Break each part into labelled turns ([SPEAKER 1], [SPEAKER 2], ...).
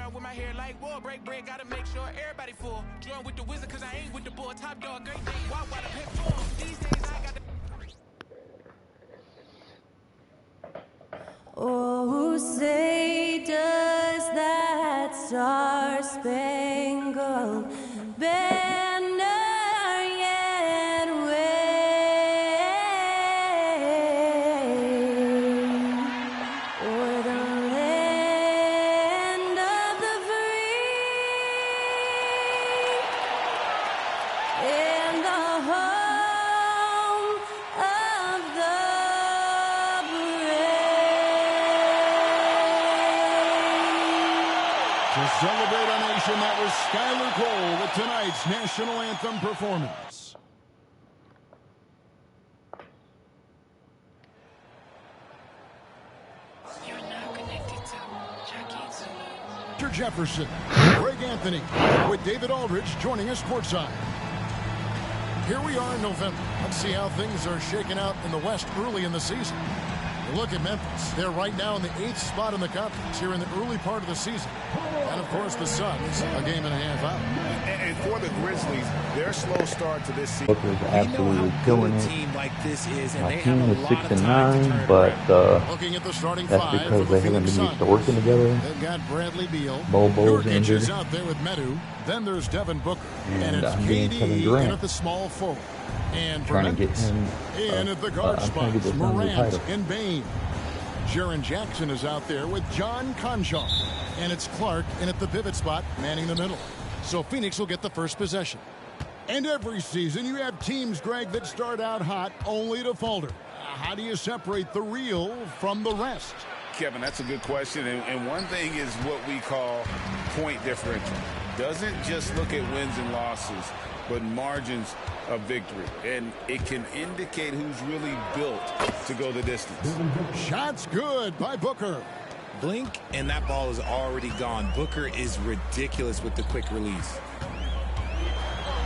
[SPEAKER 1] around with my hair like wool. Break bread, gotta make sure everybody full. Join with the wizard, cause I ain't with the bull. Top dog, great day, walk while I pay for 'em. These days I got the...
[SPEAKER 2] Oh, say does that star-spangled banner yet wave o'er the land of the free and the home of the
[SPEAKER 3] To celebrate our nation, that was Skylar Cole with tonight's national anthem performance.
[SPEAKER 1] You're now connected to Jackie Zulu.
[SPEAKER 3] Mr. Jefferson, Greg Anthony, with David Aldridge joining us courtside. Here we are in November. Let's see how things are shaking out in the West early in the season. You look at Memphis. They're right now in the 8th spot in the conference here in the early part of the season. And, of course, the Suns a game and a half out.
[SPEAKER 4] And for the Grizzlies, their slow start to this season.
[SPEAKER 5] Booker's absolutely killing it.
[SPEAKER 6] Team like this is, and
[SPEAKER 5] My
[SPEAKER 6] they
[SPEAKER 5] team
[SPEAKER 6] have a
[SPEAKER 5] is
[SPEAKER 6] lot
[SPEAKER 5] 6
[SPEAKER 6] of
[SPEAKER 5] and
[SPEAKER 6] time to
[SPEAKER 5] 9,
[SPEAKER 6] turn
[SPEAKER 5] but
[SPEAKER 6] around.
[SPEAKER 3] Looking at the starting
[SPEAKER 5] that's
[SPEAKER 3] five
[SPEAKER 5] because
[SPEAKER 3] for
[SPEAKER 5] they
[SPEAKER 3] the
[SPEAKER 5] haven't
[SPEAKER 3] Phoenix
[SPEAKER 5] been used to
[SPEAKER 3] Suns.
[SPEAKER 5] working together.
[SPEAKER 3] They've got Bradley Beal.
[SPEAKER 5] Bobo's
[SPEAKER 3] Nurkic
[SPEAKER 5] injured.
[SPEAKER 3] is out there with Medu. Then there's Devin Booker.
[SPEAKER 5] And
[SPEAKER 3] it's
[SPEAKER 5] I'm getting Kevin
[SPEAKER 3] KD
[SPEAKER 5] Durant.
[SPEAKER 3] in at the small forward. And for
[SPEAKER 5] Trying to get
[SPEAKER 3] Memphis,
[SPEAKER 5] him,
[SPEAKER 3] in at the guard
[SPEAKER 5] I'm trying to
[SPEAKER 3] spots,
[SPEAKER 5] get him the
[SPEAKER 3] Morant
[SPEAKER 5] title.
[SPEAKER 3] and Bane. Jaren Jackson is out there with John Conchar. And it's Clark in at the pivot spot, manning the middle. So Phoenix will get the first possession. And every season you have teams, Greg, that start out hot only to falter. How do you separate the real from the rest?
[SPEAKER 4] Kevin, that's a good question. And one thing is what we call point differential. Doesn't just look at wins and losses, but margins of victory. And it can indicate who's really built to go the distance.
[SPEAKER 3] Shots good by Booker.
[SPEAKER 6] Blink, and that ball is already gone. Booker is ridiculous with the quick release.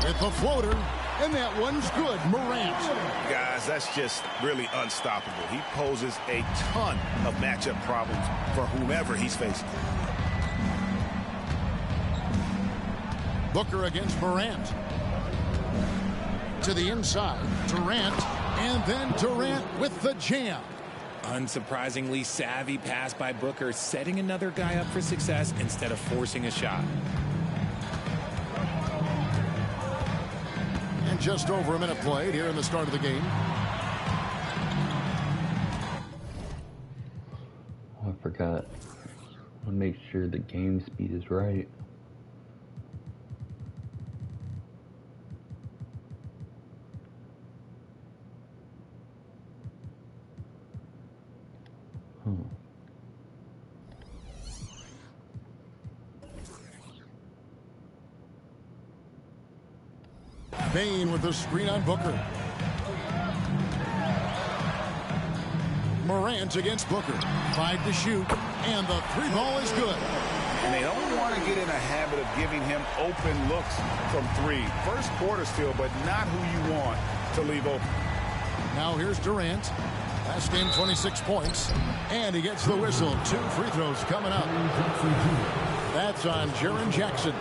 [SPEAKER 3] With the floater, and that one's good. Morant.
[SPEAKER 4] Guys, that's just really unstoppable. He poses a ton of matchup problems for whomever he's facing.
[SPEAKER 3] Booker against Morant. To the inside, Durant, and then Durant with the jam.
[SPEAKER 6] Unsurprisingly savvy pass by Booker, setting another guy up for success instead of forcing a shot.
[SPEAKER 3] And just over a minute played here in the start of the game.
[SPEAKER 5] Oh, I forgot. I'll make sure the game speed is right.
[SPEAKER 3] Bane with the screen on Booker. Morant against Booker. 5 to shoot, and the 3 ball is good.
[SPEAKER 4] And they don't want to get in a habit of giving him open looks from 3. First quarter still, but not who you want to leave open.
[SPEAKER 3] Now here's Durant. Last game, 26 points. And he gets the whistle. 2 free throws coming up. That's on Jaren Jackson.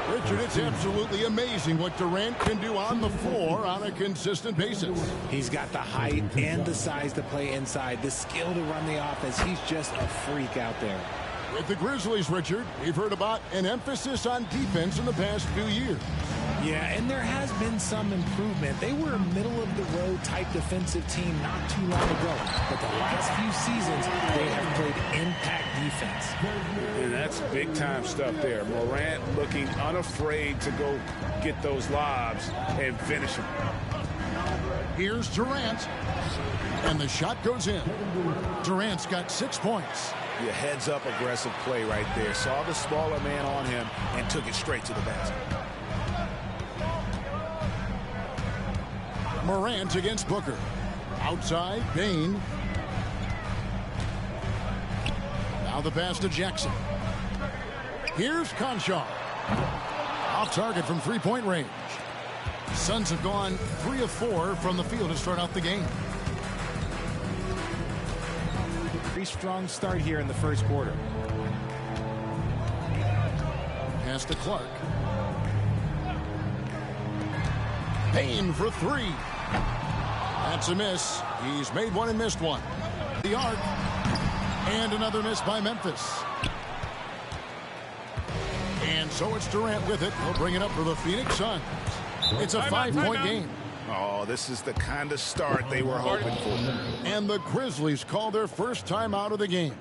[SPEAKER 3] Richard, it's absolutely amazing what Durant can do on the floor on a consistent basis.
[SPEAKER 6] He's got the height and the size to play inside, the skill to run the offense. He's just a freak out there.
[SPEAKER 3] With the Grizzlies, Richard, we've heard about an emphasis on defense in the past few years.
[SPEAKER 6] Yeah, and there has been some improvement. They were a middle-of-the-road type defensive team not too long ago. But the last few seasons, they have played impact defense.
[SPEAKER 4] And that's big-time stuff there. Morant looking unafraid to go get those lobs and finish them.
[SPEAKER 3] Here's Durant. And the shot goes in. Durant's got 6 points.
[SPEAKER 4] Your heads-up aggressive play right there. Saw the smaller man on him and took it straight to the basket.
[SPEAKER 3] Morant against Booker. Outside, Bane. Now the pass to Jackson. Here's Conchar. Off target from three-point range. Suns have gone 3 of 4 from the field to start out the game.
[SPEAKER 6] Pretty strong start here in the first quarter.
[SPEAKER 3] Pass to Clark. Payne for three. That's a miss. He's made one and missed one. The arc. And another miss by Memphis. And so it's Durant with it. He'll bring it up for the Phoenix Suns. It's a 5-point game.
[SPEAKER 4] Oh, this is the kind of start they were hoping for.
[SPEAKER 3] And the Grizzlies call their first time out of the game.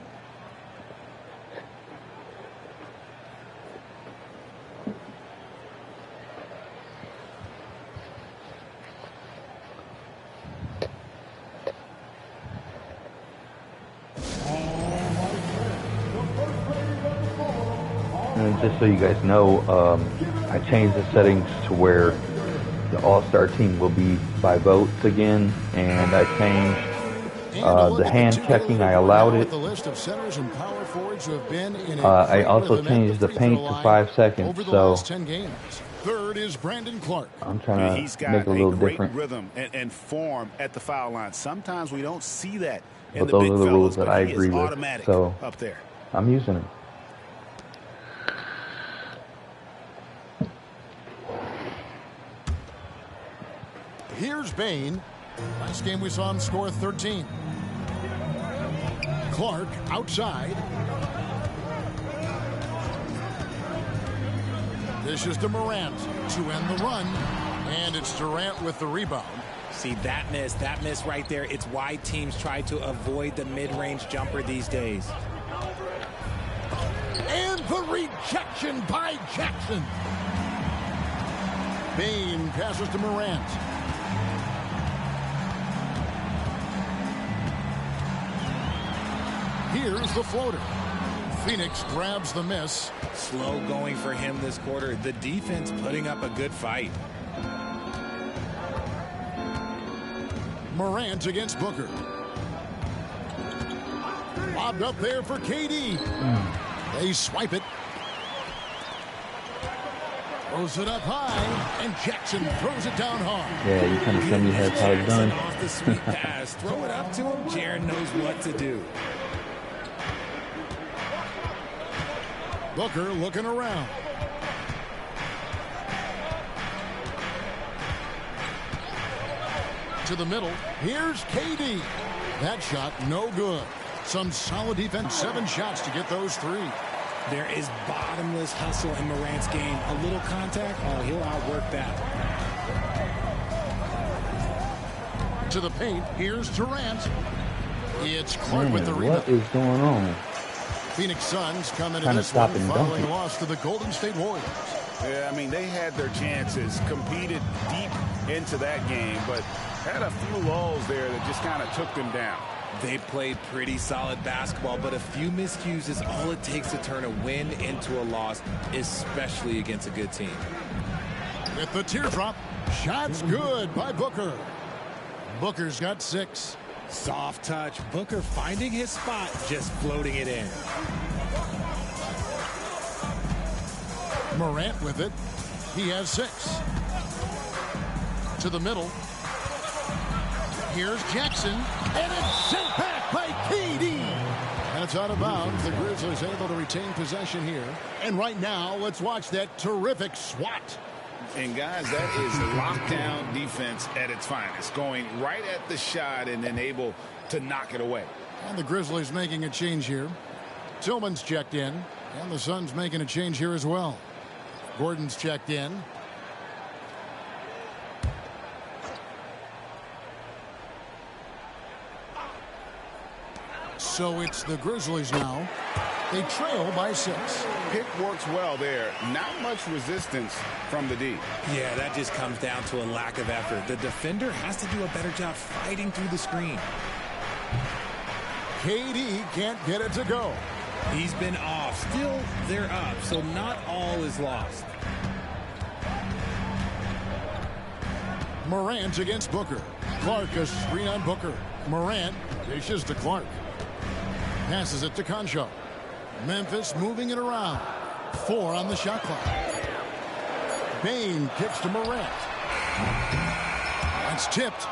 [SPEAKER 5] And just so you guys know, I changed the settings to where the All-Star team will be by votes again, and I changed the hand checking. I allowed it. I also changed the paint to 5 seconds, so
[SPEAKER 3] third is Brandon Clark.
[SPEAKER 5] I'm trying
[SPEAKER 4] He's
[SPEAKER 5] to
[SPEAKER 4] got
[SPEAKER 5] make it a little
[SPEAKER 4] great
[SPEAKER 5] different.
[SPEAKER 4] rhythm and form at the foul line. Sometimes we don't see that in
[SPEAKER 5] But
[SPEAKER 4] the
[SPEAKER 5] those
[SPEAKER 4] big
[SPEAKER 5] are the
[SPEAKER 4] fellas,
[SPEAKER 5] rules that
[SPEAKER 4] but
[SPEAKER 5] I
[SPEAKER 4] he is
[SPEAKER 5] agree with,
[SPEAKER 4] automatic
[SPEAKER 5] so
[SPEAKER 4] up there.
[SPEAKER 5] I'm using them.
[SPEAKER 3] Here's Bane. Last game we saw him score 13. Clark outside. This is to Morant to end the run. And it's Durant with the rebound.
[SPEAKER 6] See, that miss right there, it's why teams try to avoid the mid-range jumper these days.
[SPEAKER 3] And the rejection by Jackson. Bane passes to Morant. Here's the floater. Phoenix grabs the miss.
[SPEAKER 6] Slow going for him this quarter. The defense putting up a good fight.
[SPEAKER 3] Morant against Booker. Lobbed up there for KD. They swipe it. Throws it up high, and Jackson throws it down hard.
[SPEAKER 5] Yeah, you kind of show me how it's done.
[SPEAKER 6] Off the sweet pass. Throw it up to him. Jaren knows what to do.
[SPEAKER 3] Booker looking around. To the middle. Here's KD. That shot no good. Some solid defense. 7 shots to get those 3.
[SPEAKER 6] There is bottomless hustle in Morant's game. A little contact, oh, he'll outwork that.
[SPEAKER 3] To the paint. Here's Durant. It's Clark with the rebound.
[SPEAKER 5] What is going on?
[SPEAKER 3] Phoenix Suns come into
[SPEAKER 5] Kinda
[SPEAKER 3] this one
[SPEAKER 5] stopping
[SPEAKER 3] following
[SPEAKER 5] dunking.
[SPEAKER 3] a loss to the Golden State Warriors.
[SPEAKER 4] Yeah, I mean, they had their chances, competed deep into that game, but had a few lulls there that just kind of took them down.
[SPEAKER 6] They played pretty solid basketball, but a few miscues is all it takes to turn a win into a loss, especially against a good team.
[SPEAKER 3] With the teardrop, shots good by Booker. Booker's got 6.
[SPEAKER 6] Soft touch, Booker finding his spot, just floating it in.
[SPEAKER 3] Morant with it. He has 6. To the middle. Here's Jackson. And it's sent back by KD. And it's out of bounds. The Grizzlies able to retain possession here. And right now, let's watch that terrific swat.
[SPEAKER 4] And guys, that is lockdown defense at its finest, going right at the shot and then able to knock it away.
[SPEAKER 3] And the Grizzlies making a change here. Tillman's checked in. And the Suns making a change here as well. Gordon's checked in. So it's the Grizzlies now. They trail by 6.
[SPEAKER 4] Pick works well there. Not much resistance from the D.
[SPEAKER 6] Yeah, that just comes down to a lack of effort. The defender has to do a better job fighting through the screen.
[SPEAKER 3] KD can't get it to go.
[SPEAKER 6] He's been off. Still, they're up, so not all is lost.
[SPEAKER 3] Morant against Booker. Clark a screen on Booker. Morant dishes to Clark. Passes it to Concho. Memphis moving it around. 4 on the shot clock. Bane kicks to Morant. That's tipped.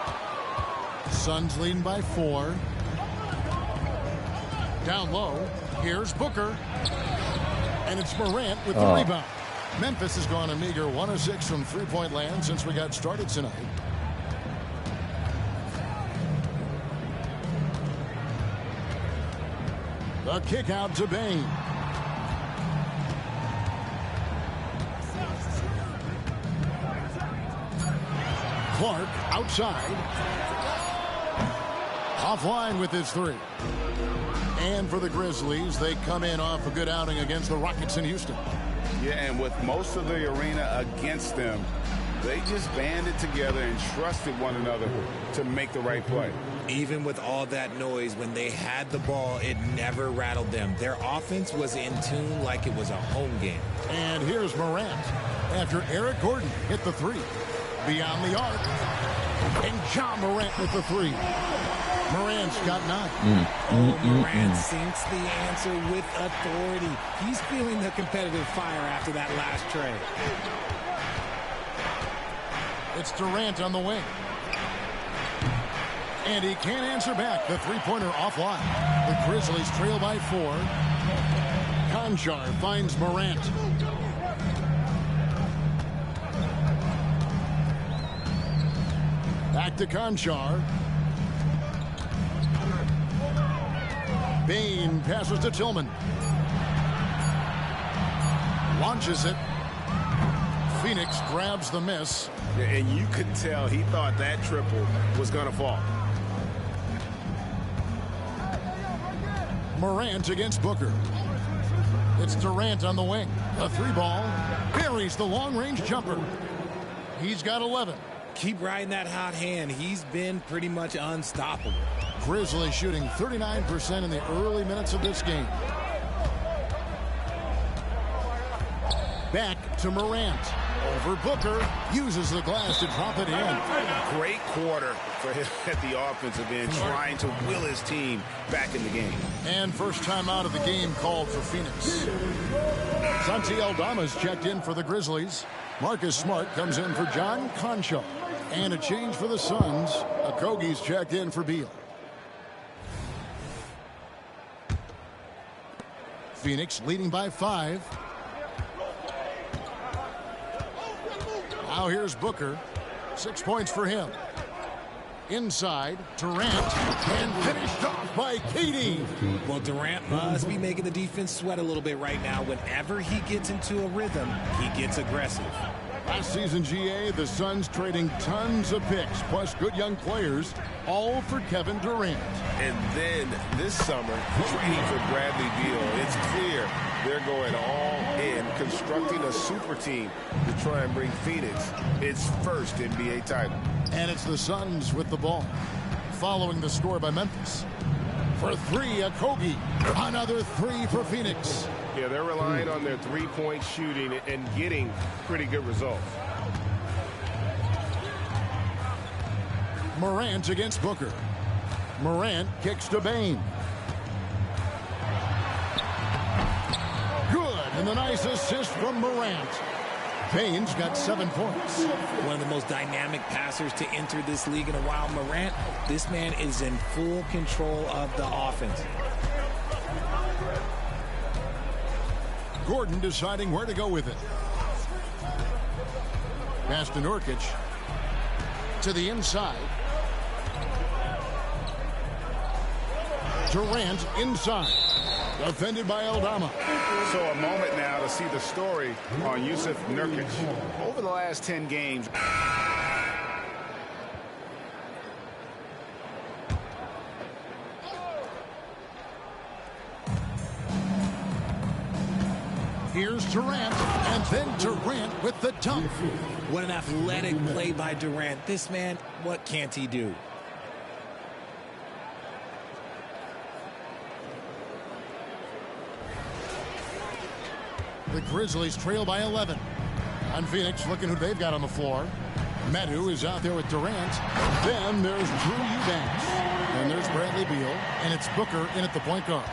[SPEAKER 3] Suns leading by 4. Down low. Here's Booker. And it's Morant with the rebound. Memphis has gone a meager 1 of 6 from three-point land since we got started tonight. The kick out to Bane. Clark outside. Offline with his three. And for the Grizzlies, they come in off a good outing against the Rockets in Houston.
[SPEAKER 4] Yeah, and with most of the arena against them, they just banded together and trusted one another to make the right play.
[SPEAKER 6] Even with all that noise, when they had the ball, it never rattled them. Their offense was in tune like it was a home game.
[SPEAKER 3] And here's Morant after Eric Gordon hit the three. Beyond the arc. And John Morant with the three. Morant's got 9.
[SPEAKER 6] Morant sinks the answer with authority. He's feeling the competitive fire after that last trade.
[SPEAKER 3] It's Durant on the wing. And he can't answer back. The three-pointer offline. The Grizzlies trail by 4. Konchar finds Morant. Back to Konchar. Bane passes to Tillman. Launches it. Phoenix grabs the miss.
[SPEAKER 7] And you could tell he thought that triple was going to fall.
[SPEAKER 3] Morant against Booker. It's Durant on the wing. A three ball. Buries the long-range jumper. He's got 11.
[SPEAKER 6] Keep riding that hot hand. He's been pretty much unstoppable.
[SPEAKER 3] Grizzlies shooting 39% in the early minutes of this game. Back to Morant. Over Booker. Uses the glass to drop it in.
[SPEAKER 7] Great quarter for him at the offensive end, trying to will his team back in the game.
[SPEAKER 3] And first time out of the game called for Phoenix. Santi Aldama's checked in for the Grizzlies. Marcus Smart comes in for John Konchar. And a change for the Suns. Okogie's checked in for Beal. Phoenix leading by 5. Now here's Booker. 6 points for him. Inside, Durant, and finished off by KD.
[SPEAKER 6] Well, Durant must be making the defense sweat a little bit right now. Whenever he gets into a rhythm, he gets aggressive.
[SPEAKER 3] Last season, GA, the Suns trading tons of picks, plus good young players, all for Kevin Durant.
[SPEAKER 7] And then this summer, trading for Bradley Beal. It's clear they're going all in, constructing a super team to try and bring Phoenix its first NBA title.
[SPEAKER 3] And it's the Suns with the ball, following the score by Memphis. For 3, Okogie. Another 3 for Phoenix.
[SPEAKER 7] Yeah, they're relying on their three-point shooting and getting pretty good results.
[SPEAKER 3] Morant against Booker. Morant kicks to Bane. Good, and the nice assist from Morant. Bane's got 7 points.
[SPEAKER 6] One of the most dynamic passers to enter this league in a while. Morant, this man is in full control of the offense.
[SPEAKER 3] Gordon deciding where to go with it. Pass to Nurkic. To the inside. Durant inside. Defended by Aldama.
[SPEAKER 4] So a moment now to see the story on Jusuf Nurkic. Over the last 10 games.
[SPEAKER 3] Here's Durant, and then Durant with the dunk.
[SPEAKER 6] What an athletic play by Durant. This man, what can't he do?
[SPEAKER 3] The Grizzlies trail by 11. On Phoenix, looking who they've got on the floor. Medu is out there with Durant. Then there's Drew Eubanks. And there's Bradley Beal. And it's Booker in at the point guard.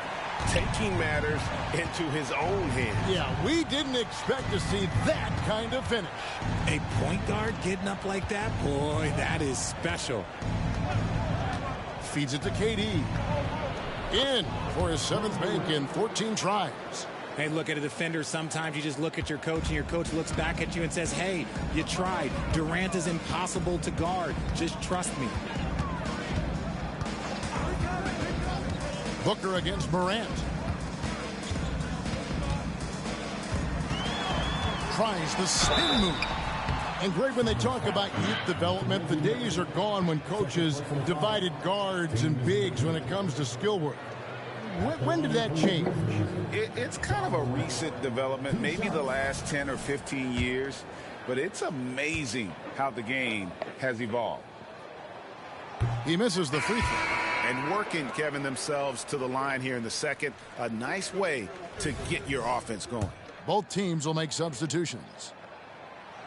[SPEAKER 7] Taking matters into his own hands.
[SPEAKER 3] Yeah, we didn't expect to see that kind of finish.
[SPEAKER 6] A point guard getting up like that? Boy, that is special.
[SPEAKER 3] Feeds it to KD. In for his 7th make in 14 tries.
[SPEAKER 6] Hey, look at a defender. Sometimes you just look at your coach, and your coach looks back at you and says, hey, you tried. Durant is impossible to guard. Just trust me.
[SPEAKER 3] Booker against Morant. Tries the spin move. And Greg, when they talk about youth development, the days are gone when coaches divided guards and bigs when it comes to skill work. When did that change?
[SPEAKER 4] It's kind of a recent development, maybe the last 10 or 15 years, but it's amazing how the game has evolved.
[SPEAKER 3] He misses the free throw.
[SPEAKER 7] And working, Kevin, themselves to the line here in the second. A nice way to get your offense going.
[SPEAKER 3] Both teams will make substitutions.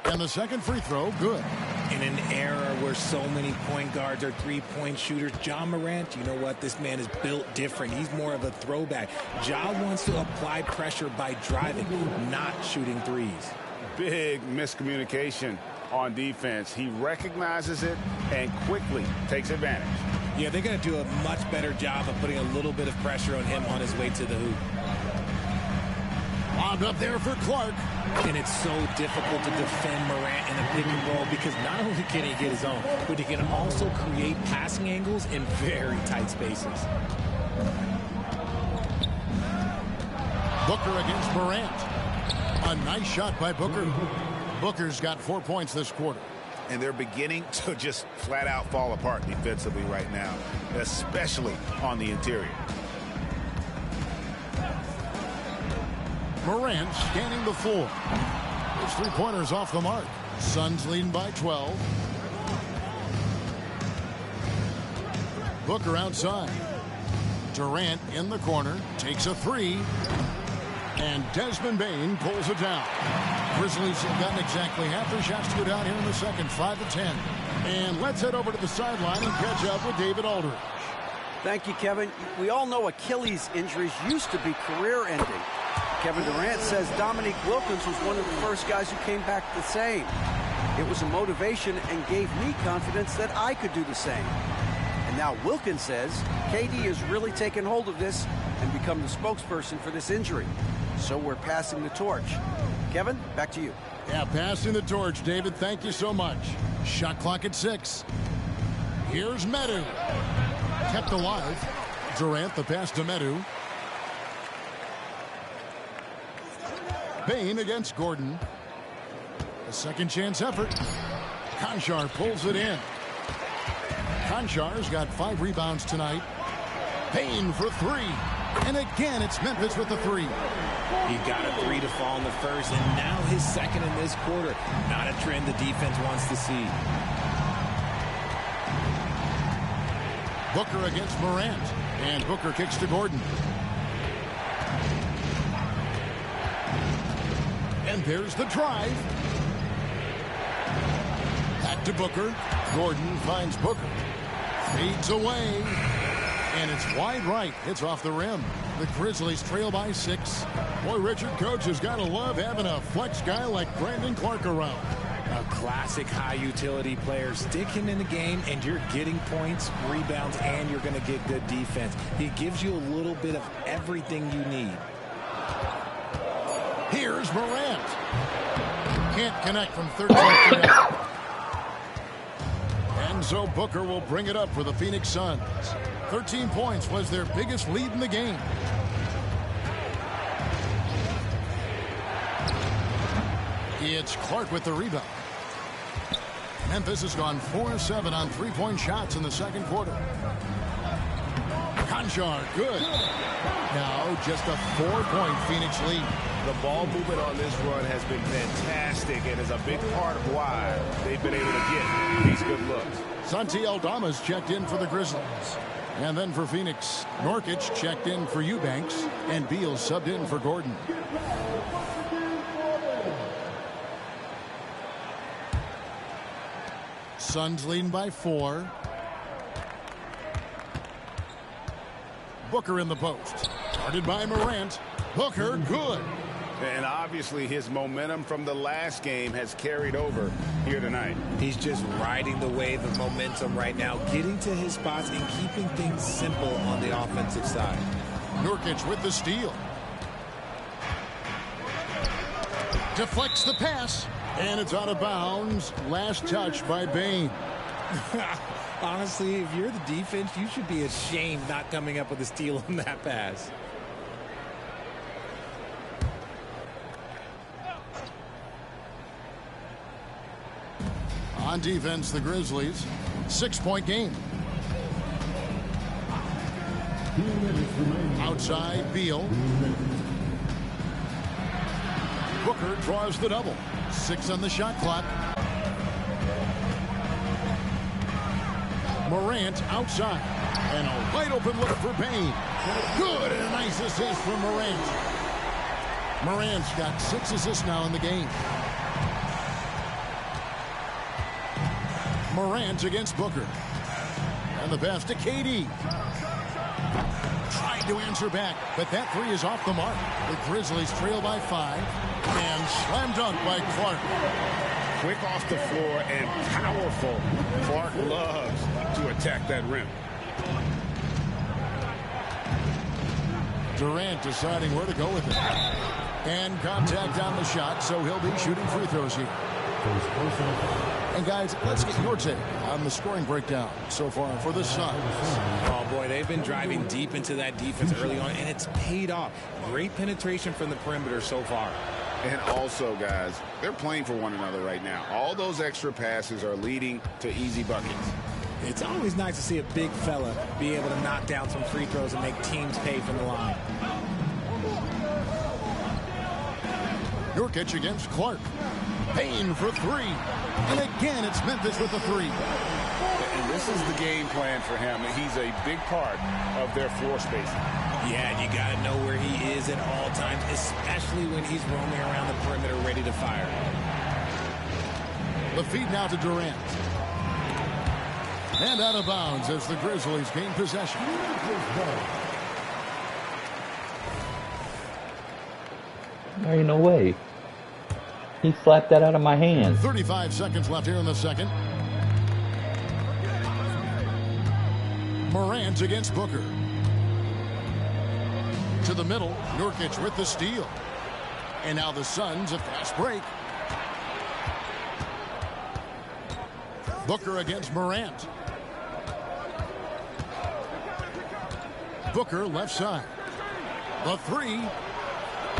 [SPEAKER 3] And the second free throw, good.
[SPEAKER 6] In an era where so many point guards are three-point shooters, Ja Morant, you know what? This man is built different. He's more of a throwback. Ja wants to apply pressure by driving, not shooting threes.
[SPEAKER 4] Big miscommunication on defense. He recognizes it and quickly takes advantage.
[SPEAKER 6] Yeah, they're going to do a much better job of putting a little bit of pressure on him on his way to the hoop.
[SPEAKER 3] Lobbed up there for Clark.
[SPEAKER 6] And it's so difficult to defend Morant in a pick and roll because not only can he get his own, but he can also create passing angles in very tight spaces.
[SPEAKER 3] Booker against Morant. A nice shot by Booker. Booker's got 4 points this quarter.
[SPEAKER 7] And they're beginning to just flat out fall apart defensively right now, especially on the interior.
[SPEAKER 3] Morant scanning the floor. His three-pointers off the mark. Suns leading by 12. Booker outside. Durant in the corner. Takes a three. And Desmond Bane pulls it down. Grizzlies have gotten exactly half their shots to go down here in the second. 5-10. And let's head over to the sideline and catch up with David Aldridge.
[SPEAKER 8] Thank you, Kevin. We all know Achilles injuries used to be career-ending. Kevin Durant says Dominique Wilkins was one of the first guys who came back the same. It was a motivation and gave me confidence that I could do the same. And now Wilkins says KD has really taken hold of this and become the spokesperson for this injury. So we're passing the torch. Kevin, back to you.
[SPEAKER 3] Yeah, passing the torch, David. Thank you so much. Shot clock at 6. Here's Medu. Kept alive. Durant, the pass to Medu. Bane against Gordon. A second chance effort. Konchar pulls it in. Konchar's got 5 rebounds tonight. Bane for 3. And again, it's Memphis with the 3.
[SPEAKER 6] He got a 3 to fall in the first, and now his second in this quarter. Not a trend the defense wants to see.
[SPEAKER 3] Booker against Morant. And Booker kicks to Gordon. And there's the drive. Back to Booker. Gordon finds Booker. Fades away. And it's wide right. It's off the rim. The Grizzlies trail by 6. Boy, Richard, coach has got to love having a flex guy like Brandon Clark around.
[SPEAKER 6] A classic high-utility player. Stick him in the game, and you're getting points, rebounds, and you're going to get good defense. He gives you a little bit of everything you need.
[SPEAKER 3] Here's Morant. Can't connect from 13 feet out. And so Booker will bring it up for the Phoenix Suns. 13 points was their biggest lead in the game. It's Clark with the rebound. Memphis has gone 4-7 on three-point shots in the second quarter. Konchar, good. Now just a 4-point Phoenix lead.
[SPEAKER 7] The ball movement on this run has been fantastic and is a big part of why they've been able to get these good looks.
[SPEAKER 3] Santi Aldama's checked in for the Grizzlies. And then for Phoenix, Nurkic checked in for Eubanks, and Beal subbed in for Gordon. Suns leading by 4. Booker in the post. Guarded by Morant. Booker, good.
[SPEAKER 4] And obviously his momentum from the last game has carried over here tonight.
[SPEAKER 6] He's just riding the wave of momentum right now, getting to his spots and keeping things simple on the offensive side.
[SPEAKER 3] Nurkic with the steal. Deflects the pass, and it's out of bounds. Last touch by Bain.
[SPEAKER 6] Honestly, if you're the defense, you should be ashamed not coming up with a steal on that pass.
[SPEAKER 3] On defense, the Grizzlies. 6-point game. Outside, Beal. Booker draws the double. 6 on the shot clock. Morant outside. And a wide open look for Payne. Good, and a nice assist from Morant. Morant's got 6 assists now in the game. Morant against Booker. And the pass to KD. Tried to answer back, but that three is off the mark. The Grizzlies trail by 5. And slam dunk by Clark.
[SPEAKER 4] Quick off the floor and powerful. Clark loves to attack that rim.
[SPEAKER 3] Durant deciding where to go with it. And contact on the shot, so he'll be shooting free throws here. And guys, let's get your take on the scoring breakdown so far for the Suns.
[SPEAKER 6] Oh boy, they've been driving deep into that defense early on, and it's paid off. Great penetration from the perimeter so far.
[SPEAKER 4] And also, guys, they're playing for one another right now. All those extra passes are leading to easy buckets.
[SPEAKER 6] It's always nice to see a big fella be able to knock down some free throws and make teams pay from the line.
[SPEAKER 3] Nurkic against Clark. Payne for 3. And again, it's Memphis with the 3.
[SPEAKER 4] And this is the game plan for him. He's a big part of their floor spacing.
[SPEAKER 6] Yeah, you got to know where he is at all times, especially when he's roaming around the perimeter ready to fire.
[SPEAKER 3] The feed now to Durant. And out of bounds as the Grizzlies gain possession.
[SPEAKER 5] There ain't no way. He slapped that out of my hand.
[SPEAKER 3] 35 seconds left here in the second. Morant against Booker. To the middle, Nurkic with the steal. And now the Suns a fast break. Booker against Morant. Booker left side. The 3.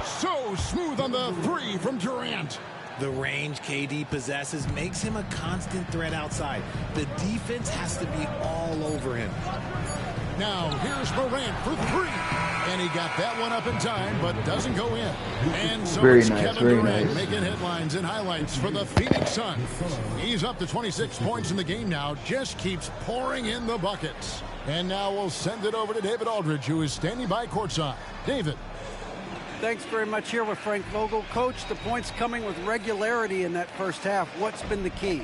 [SPEAKER 3] So smooth on the 3 from Durant.
[SPEAKER 6] The range KD possesses makes him a constant threat outside. The defense has to be all over him.
[SPEAKER 3] Now here's Morant for 3. And he got that one up in time, but doesn't go in. And so
[SPEAKER 5] very
[SPEAKER 3] it's
[SPEAKER 5] nice,
[SPEAKER 3] Kevin
[SPEAKER 5] very
[SPEAKER 3] Durant
[SPEAKER 5] nice.
[SPEAKER 3] making headlines and highlights for the Phoenix Suns. He's up to 26 points in the game now. Just keeps pouring in the buckets. And now we'll send it over to David Aldridge, who is standing by courtside. David.
[SPEAKER 8] Thanks very much here with Frank Vogel. Coach, the points coming with regularity in that first half. What's been the key?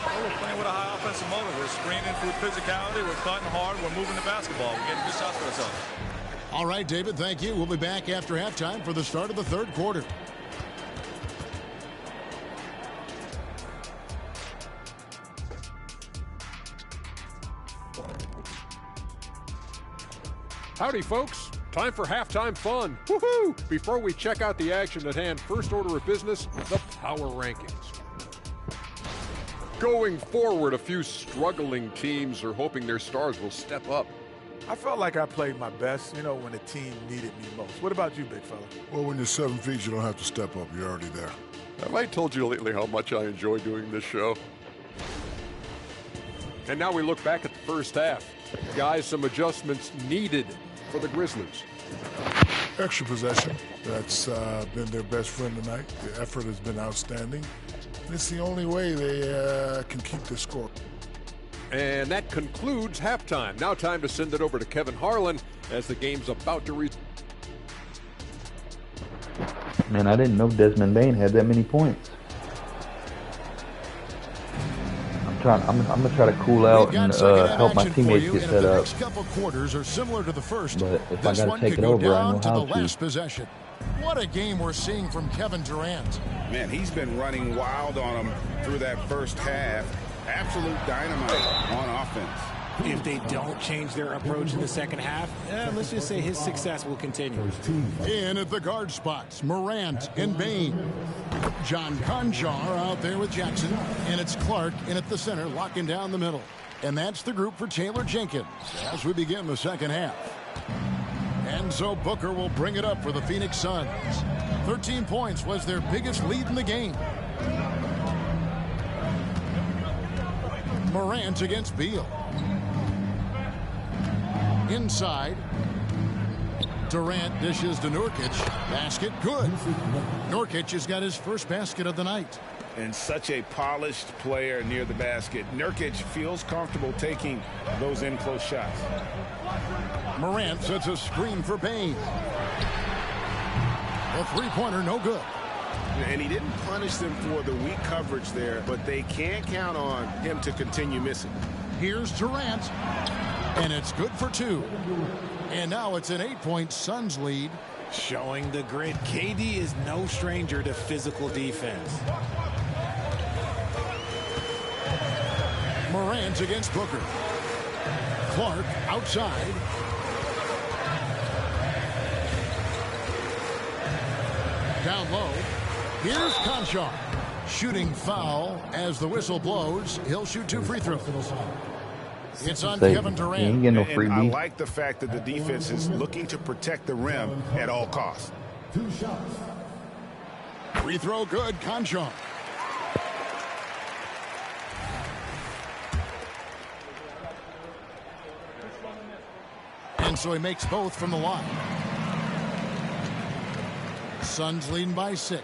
[SPEAKER 9] Well, we're playing with a high offensive motor. We're screening through physicality. We're cutting hard. We're moving the basketball. We're getting good shots for ourselves.
[SPEAKER 3] All right, David, thank you. We'll be back after halftime for the start of the third quarter.
[SPEAKER 10] Howdy, folks. Time for halftime fun. Woohoo! Before we check out the action at hand, first order of business, the power rankings. Going forward, a few struggling teams are hoping their stars will step up.
[SPEAKER 11] I felt like I played my best, when the team needed me most. What about you, big fella?
[SPEAKER 12] Well, when you're 7 feet, you don't have to step up. You're already there.
[SPEAKER 10] Have I told you lately how much I enjoy doing this show? And now we look back at the first half. Guys, some adjustments needed for the Grizzlies.
[SPEAKER 12] Extra possession. That's been their best friend tonight. The effort has been outstanding. It's the only way they can keep the score.
[SPEAKER 10] And that concludes halftime. Now time to send it over to Kevin Harlan as the game's about to reach.
[SPEAKER 5] Man, I didn't know Desmond Bain had that many points. I'm gonna try to cool out and help my teammates get set up.
[SPEAKER 3] Next couple quarters are similar to the first.
[SPEAKER 5] But if
[SPEAKER 3] this
[SPEAKER 5] I
[SPEAKER 3] one
[SPEAKER 5] gotta take
[SPEAKER 3] could
[SPEAKER 5] it
[SPEAKER 3] go
[SPEAKER 5] over, I
[SPEAKER 3] down
[SPEAKER 5] know
[SPEAKER 3] to
[SPEAKER 5] how
[SPEAKER 3] the
[SPEAKER 5] to.
[SPEAKER 3] last possession. What a game we're seeing from Kevin Durant.
[SPEAKER 4] Man, he's been running wild on him through that first half. Absolute dynamite on offense.
[SPEAKER 6] If they don't change their approach in the second half, let's just say his success will continue.
[SPEAKER 3] In at the guard spots, Morant and Bain. John Conchar out there with Jackson, and it's Clark in at the center, locking down the middle. And that's the group for Taylor Jenkins as we begin the second half. And so Booker will bring it up for the Phoenix Suns. 13 points was their biggest lead in the game. Morant against Beal. Inside. Durant dishes to Nurkic. Basket good. Nurkic has got his first basket of the night.
[SPEAKER 4] And such a polished player near the basket. Nurkic feels comfortable taking those in-close shots.
[SPEAKER 3] Morant sets a screen for Bain. A three-pointer, no good.
[SPEAKER 7] And he didn't punish them for the weak coverage there, but they can't count on him to continue missing.
[SPEAKER 3] Here's Durant. And it's good for two. And now it's an 8-point Suns lead.
[SPEAKER 6] Showing the grit, KD is no stranger to physical defense.
[SPEAKER 3] Morant against Booker. Clark outside. Down low. Here's Conchar. Shooting foul as the whistle blows. He'll shoot 2 free throws. It's on Kevin Durant.
[SPEAKER 4] And I like the fact that the defense is looking to protect the rim at all costs.
[SPEAKER 3] 2 shots. Free throw good, Conchar. And so he makes both from the line. Suns leading by 6.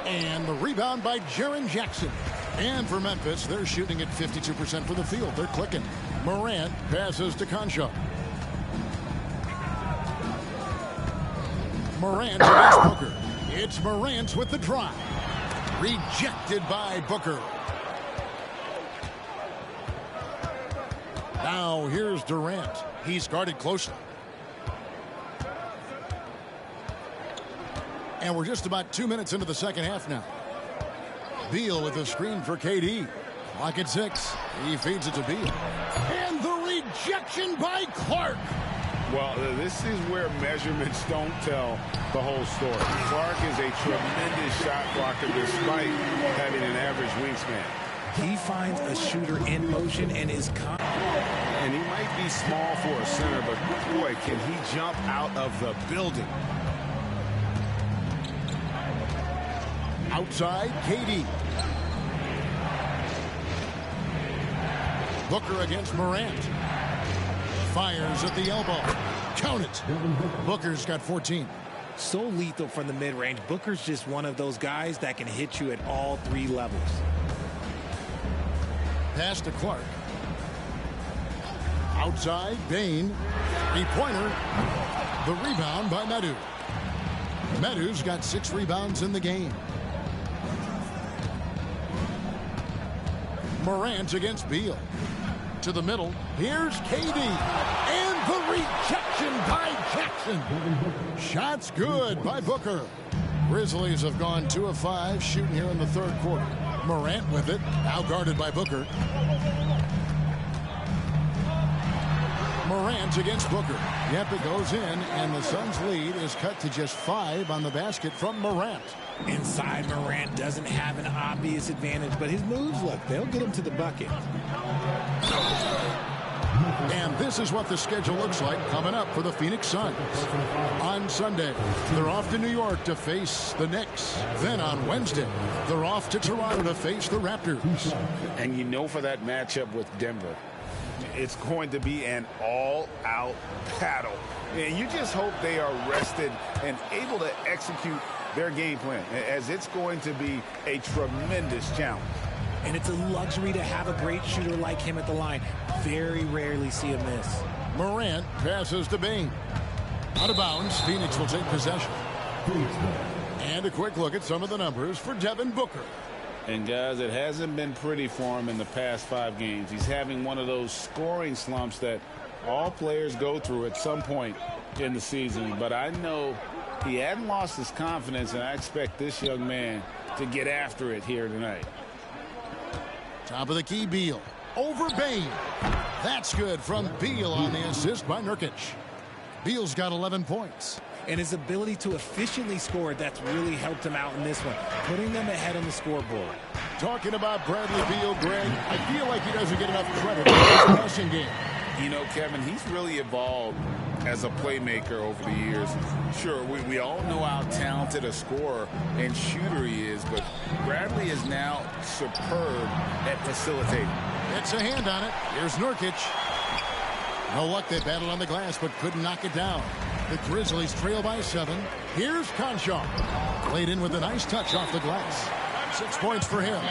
[SPEAKER 3] And the rebound by Jaren Jackson. And for Memphis, they're shooting at 52% for the field. They're clicking. Morant passes to Conchar. Morant against Booker. It's Morant with the drive. Rejected by Booker. Now here's Durant. He's guarded closely. And we're just about 2 minutes into the second half now. Beal with a screen for KD. Clock at 6. He feeds it to Beal. And the rejection by Clark.
[SPEAKER 4] Well, this is where measurements don't tell the whole story. Clark is a tremendous shot blocker despite having an average wingspan.
[SPEAKER 6] He finds a shooter in motion and is
[SPEAKER 4] and he might be small for a center, but boy, can he jump out of the building.
[SPEAKER 3] Outside, KD. Booker against Morant. Fires at the elbow. Count it. Booker's got 14.
[SPEAKER 6] So lethal from the mid-range. Booker's just one of those guys that can hit you at all 3 levels.
[SPEAKER 3] Pass to Clark. Outside, Bain. 3-pointer. The rebound by Medu. Medu's got 6 rebounds in the game. Morant against Beal. To the middle. Here's KD. And the rejection by Jackson. Shots good by Booker. Grizzlies have gone 2 of 5 shooting here in the third quarter. Morant with it. Now guarded by Booker. Morant against Booker. Yep, it goes in, and the Suns' lead is cut to just 5 on the basket from Morant.
[SPEAKER 6] Inside, Morant doesn't have an obvious advantage, but his moves, look, they'll get him to the bucket.
[SPEAKER 3] And this is what the schedule looks like coming up for the Phoenix Suns. On Sunday, they're off to New York to face the Knicks. Then on Wednesday, they're off to Toronto to face the Raptors.
[SPEAKER 4] And you know, for that matchup with Denver, it's going to be an all-out battle. And you just hope they are rested and able to execute their game plan, as it's going to be a tremendous challenge.
[SPEAKER 6] And it's a luxury to have a great shooter like him at the line. Very rarely see him miss.
[SPEAKER 3] Morant passes to Bain. Out of bounds, Phoenix will take possession. And a quick look at some of the numbers for Devin Booker.
[SPEAKER 4] And guys, it hasn't been pretty for him in the past 5 games. He's having one of those scoring slumps that all players go through at some point in the season. But I know he hadn't lost his confidence, and I expect this young man to get after it here tonight.
[SPEAKER 3] Top of the key, Beal. Over Bain. That's good from Beal on the assist by Nurkic. Beal's got 11 points.
[SPEAKER 6] And his ability to efficiently score, that's really helped him out in this one, putting them ahead on the scoreboard.
[SPEAKER 3] Talking about Bradley Beal, Greg, I feel like he doesn't get enough credit for his passing game.
[SPEAKER 4] You know, Kevin, he's really evolved as a playmaker over the years. Sure, we all know how talented a scorer and shooter he is, but Bradley is now superb at facilitating.
[SPEAKER 3] Gets a hand on it. Here's Nurkic. No luck. They battled on the glass, but couldn't knock it down. The Grizzlies trail by 7. Here's Conchar. Played in with a nice touch off the glass. 6 points for him.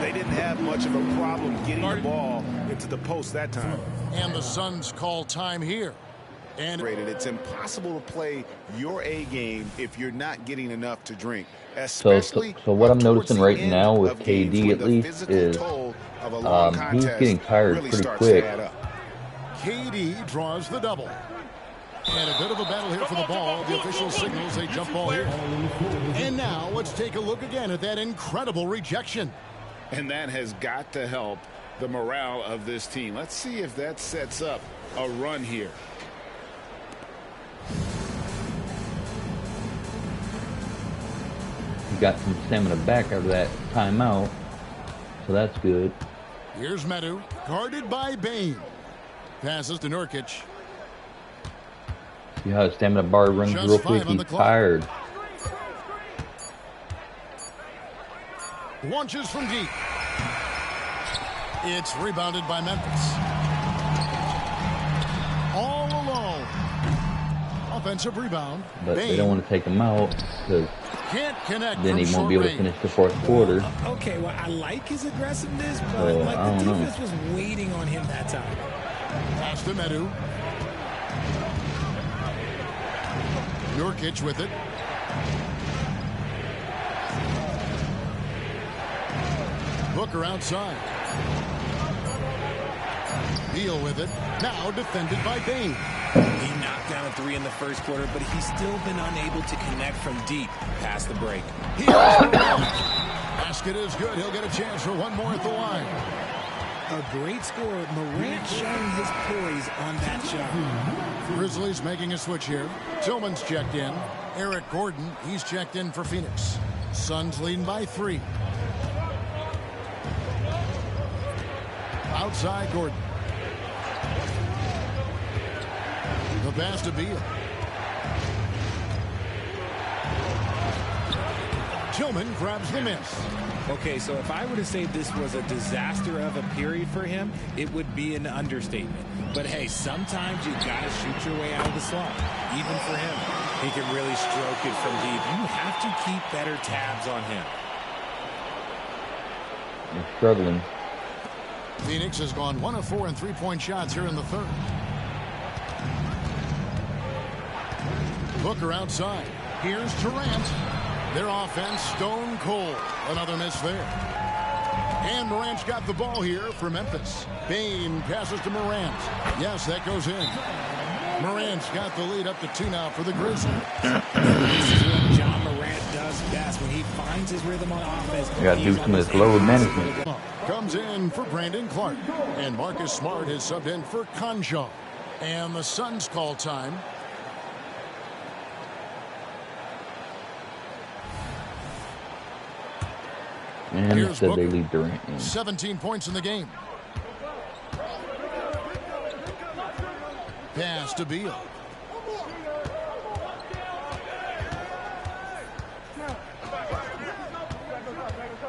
[SPEAKER 7] They didn't have much of a problem getting the ball into the post that time.
[SPEAKER 3] And the Suns call time here. And
[SPEAKER 7] it's impossible to play your A game if you're not getting enough to drink.
[SPEAKER 5] So what I'm noticing right now with KD at least is he's getting tired pretty quick.
[SPEAKER 3] KD draws the double. And a bit of a battle here for the ball. The official signals a jump ball here. And now let's take a look again at that incredible rejection.
[SPEAKER 4] And that has got to help the morale of this team. Let's see if that sets up a run here.
[SPEAKER 5] He got some stamina back out of that timeout, so that's good.
[SPEAKER 3] Here's Medu, guarded by Bane. Passes to Nurkic.
[SPEAKER 5] See how his stamina bar runs real quick. He's tired.
[SPEAKER 3] Launches from deep. It's rebounded by Memphis. All alone. Offensive rebound.
[SPEAKER 5] But they don't want to take him out because then he won't be able to finish the fourth quarter.
[SPEAKER 6] Okay, well, I like his aggressiveness, but the defense was waiting on him that time.
[SPEAKER 3] Pass to Medu. Nurkic with it. Booker outside. Beal with it. Now defended by Bane.
[SPEAKER 6] He knocked down a 3 in the first quarter, but he's still been unable to connect from deep past the break.
[SPEAKER 3] Basket is good. He'll get a chance for one more at the line.
[SPEAKER 6] A great scorer. Morant showing his poise on that shot.
[SPEAKER 3] Grizzlies making a switch here. Tillman's checked in. Eric Gordon, he's checked in for Phoenix. Suns leading by 3. Outside Gordon. The pass to Beal. Tillman grabs the miss.
[SPEAKER 6] Okay, so if I were to say this was a disaster of a period for him, it would be an understatement. But hey, sometimes you gotta shoot your way out of the slump. Even for him, he can really stroke it from deep. You have to keep better tabs on him.
[SPEAKER 5] They're struggling.
[SPEAKER 3] Phoenix has gone 1 of 4 in three-point shots here in the third. Booker outside. Here's Durant. Their offense stone cold. Another miss there. And Morant's got the ball here for Memphis. Bane passes to Morant. Yes, that goes in. Morant's got the lead up to 2 now for the Grizzlies.
[SPEAKER 6] This is what John Morant does best when he finds his rhythm on offense.
[SPEAKER 5] You got to do some of this load management.
[SPEAKER 3] Comes in for Brandon Clark. And Marcus Smart is subbed in for Conchar. And the Suns call time.
[SPEAKER 5] And instead they lead Durant in.
[SPEAKER 3] 17 points in the game. Pass to Beal.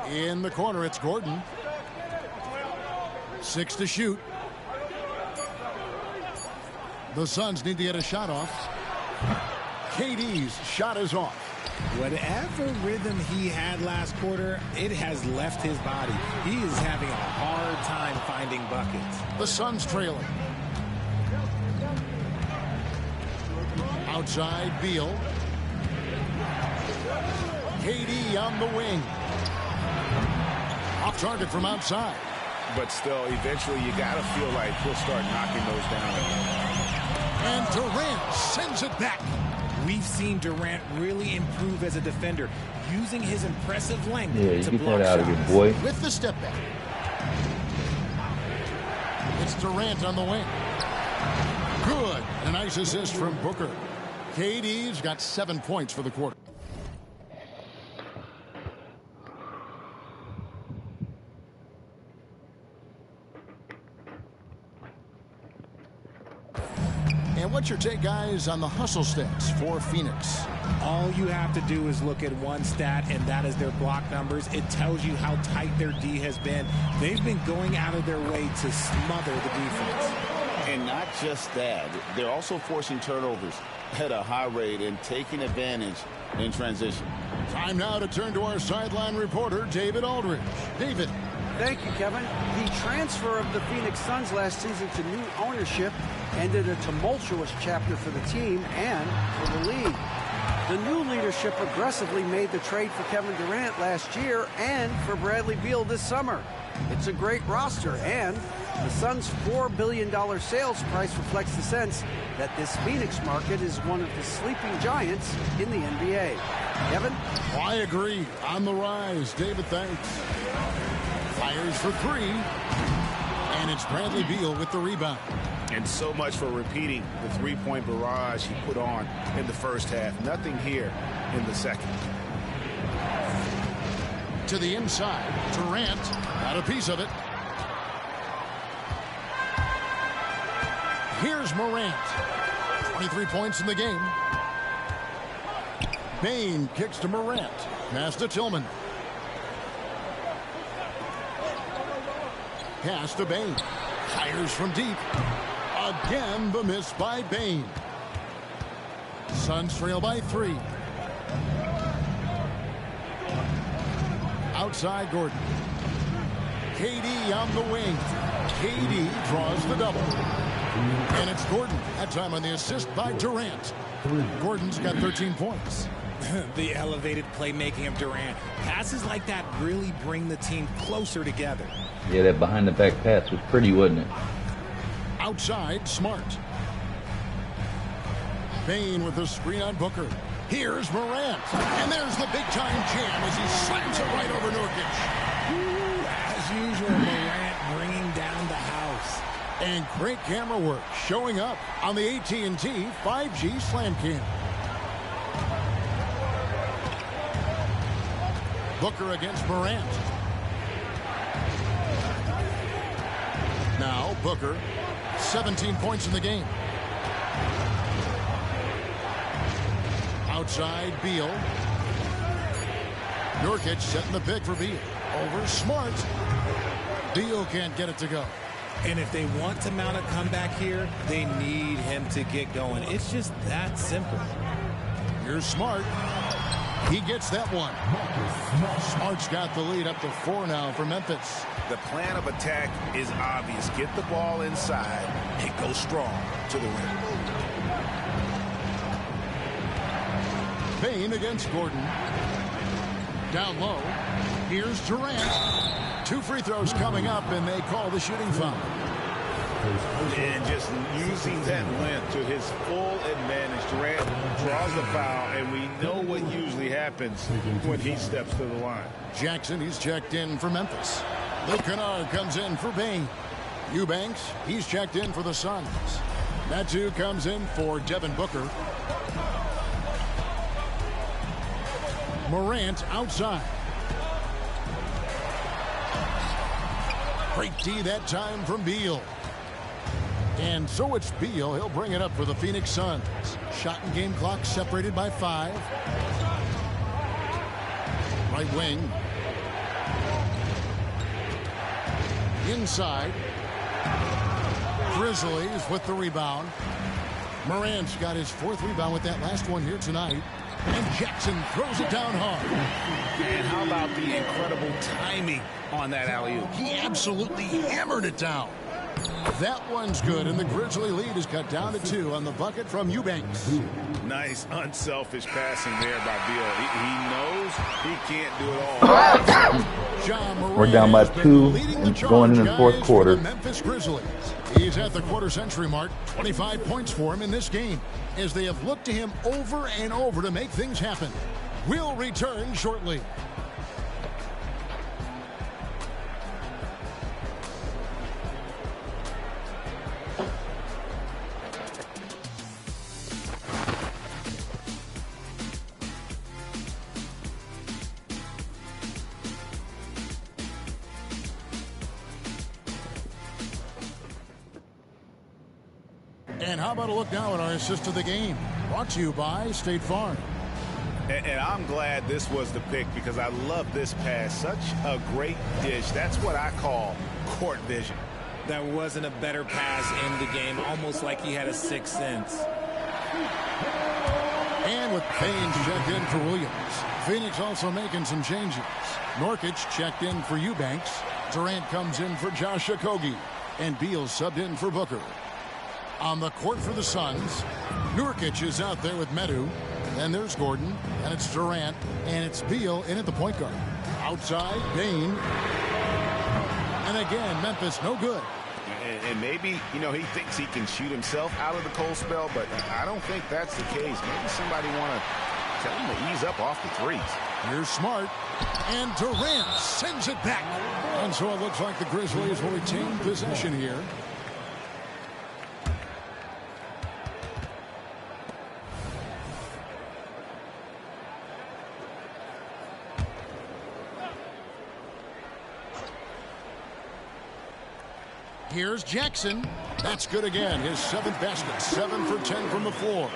[SPEAKER 3] In the corner, it's Gordon. 6 to shoot. The Suns need to get a shot off. KD's shot is off.
[SPEAKER 6] Whatever rhythm he had last quarter, it has left his body. He is having a hard time finding buckets.
[SPEAKER 3] The Suns trailing. Outside, Beal. KD on the wing. Off target from outside.
[SPEAKER 7] But still, eventually you got to feel like he'll start knocking those down.
[SPEAKER 3] And Durant sends it back.
[SPEAKER 6] We've seen Durant really improve as a defender, using his impressive length to
[SPEAKER 5] get
[SPEAKER 6] block
[SPEAKER 5] that out
[SPEAKER 6] shots.
[SPEAKER 5] of your boy.
[SPEAKER 3] With the step back. It's Durant on the wing. Good. A nice assist from Booker. KD's got 7 points for the quarter. And what's your take, guys, on the hustle stats for Phoenix?
[SPEAKER 6] All you have to do is look at one stat, and that is their block numbers. It tells you how tight their D has been. They've been going out of their way to smother the defense.
[SPEAKER 4] And not just that, they're also forcing turnovers at a high rate and taking advantage in transition.
[SPEAKER 3] Time now to turn to our sideline reporter, David Aldridge. David.
[SPEAKER 8] Thank you, Kevin. The transfer of the Phoenix Suns last season to new ownership ended a tumultuous chapter for the team and for the league. The new leadership aggressively made the trade for Kevin Durant last year and for Bradley Beal this summer. It's a great roster, and the Suns' $4 billion sales price reflects the sense that this Phoenix market is one of the sleeping giants in the NBA. Kevin?
[SPEAKER 3] I agree. On the rise. David, thanks. Fires for three. And it's Bradley Beal with the rebound.
[SPEAKER 7] And so much for repeating the three-point barrage he put on in the first half. Nothing here in the second.
[SPEAKER 3] To the inside. Durant got a piece of it. Here's Morant. 23 points in the game. Bane kicks to Morant. Pass to Tillman. Pass to Bane. Fires from deep. Again, the miss by Bane. Suns trail by 3. Outside Gordon. KD on the wing. KD draws the double. And it's Gordon. That time on the assist by Durant. Gordon's got 13 points.
[SPEAKER 6] The elevated playmaking of Durant. Passes like that really bring the team closer together.
[SPEAKER 5] Yeah, that behind-the-back pass was pretty, wasn't it?
[SPEAKER 3] Outside, Smart. Bane with the screen on Booker. Here's Morant. And there's the big-time jam as he slams it right over Nurkic.
[SPEAKER 6] As usual, Morant bringing down the house.
[SPEAKER 3] And great camera work showing up on the AT&T 5G Slam Cam. Booker against Morant. Now Booker, 17 points in the game. Outside Beal. Nurkic setting the pick for Beal. Over Smart. Beal can't get it to go.
[SPEAKER 6] And if they want to mount a comeback here, they need him to get going. It's just that simple.
[SPEAKER 3] Here's Smart. He gets that one. Smart's got the lead up to 4 now for Memphis.
[SPEAKER 7] The plan of attack is obvious. Get the ball inside and go strong to the rim.
[SPEAKER 3] Bane against Gordon. Down low. Here's Durant. 2 free throws coming up, and they call the shooting foul.
[SPEAKER 7] And just using that length to his full advantage. Durant draws the foul, and we know what usually happens when he steps to the line.
[SPEAKER 3] Jackson, he's checked in for Memphis. Luke Kennard comes in for Bane. Eubanks, he's checked in for the Suns. Metu comes in for Devin Booker. Morant outside. Great D that time from Beal. And so it's Beal. He'll bring it up for the Phoenix Suns. Shot and game clock separated by 5. Right wing. Inside. Grizzlies with the rebound. Morant's got his 4th rebound with that last one here tonight. And Jackson throws it down hard.
[SPEAKER 7] And how about the incredible timing on that alley-oop?
[SPEAKER 3] He absolutely hammered it down. That one's good, and the Grizzly lead is cut down to 2 on the bucket from Eubanks.
[SPEAKER 7] Nice, unselfish passing there by Beal. He knows he can't do it all.
[SPEAKER 5] We're down by 2 and going in the 4th quarter.
[SPEAKER 3] Memphis Grizzlies. He's at the quarter-century mark. 25 points for him in this game, as they have looked to him over and over to make things happen. We'll return shortly. And how about a look now at our assist of the game? Brought to you by State Farm.
[SPEAKER 7] And I'm glad this was the pick because I love this pass. Such a great dish. That's what I call court vision.
[SPEAKER 6] There wasn't a better pass in the game, almost like he had a sixth sense.
[SPEAKER 3] And with Payne checked in for Williams. Phoenix also making some changes. Nurkic checked in for Eubanks. Durant comes in for Josh Okogie. And Beal subbed in for Booker. On the court for the Suns, Nurkic is out there with Medu. Then there's Gordon, and it's Durant, and it's Beal in at the point guard. Outside, Bane. And again, Memphis no good.
[SPEAKER 7] And maybe, you know, he thinks he can shoot himself out of the cold spell, but I don't think that's the case. Maybe somebody want to tell him to ease up off the threes.
[SPEAKER 3] Here's Smart, and Durant sends it back. And so it looks like the Grizzlies will retain possession here. Here's Jackson. That's good again. His 7th basket. 7 for 10 from the floor.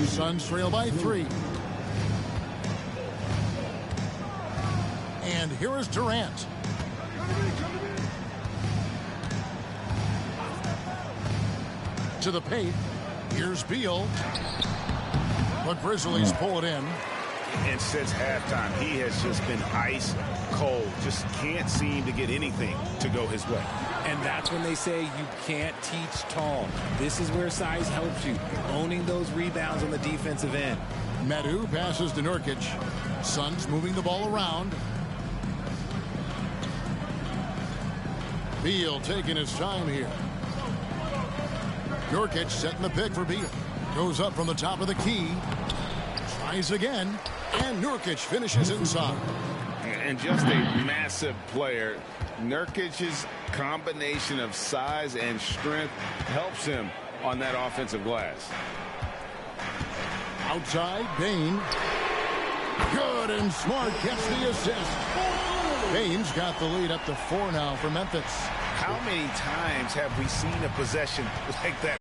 [SPEAKER 3] Suns trail by 3. And here is Durant. To the paint. Here's Beal. The Grizzlies pull it in.
[SPEAKER 7] And since halftime, he has just been ice cold. Just can't seem to get anything to go his way.
[SPEAKER 6] And that's when they say you can't teach tall. This is where size helps you. Owning those rebounds on the defensive end.
[SPEAKER 3] Medu passes to Nurkic. Suns moving the ball around. Beal taking his time here. Nurkic setting the pick for Beal. Goes up from the top of the key. Tries again. And Nurkic finishes inside.
[SPEAKER 4] And just a massive player. Nurkic's combination of size and strength helps him on that offensive glass.
[SPEAKER 3] Outside, Bane. Good, and Smart gets the assist. Bane's got the lead up to 4 now for Memphis.
[SPEAKER 7] How many times have we seen a possession like that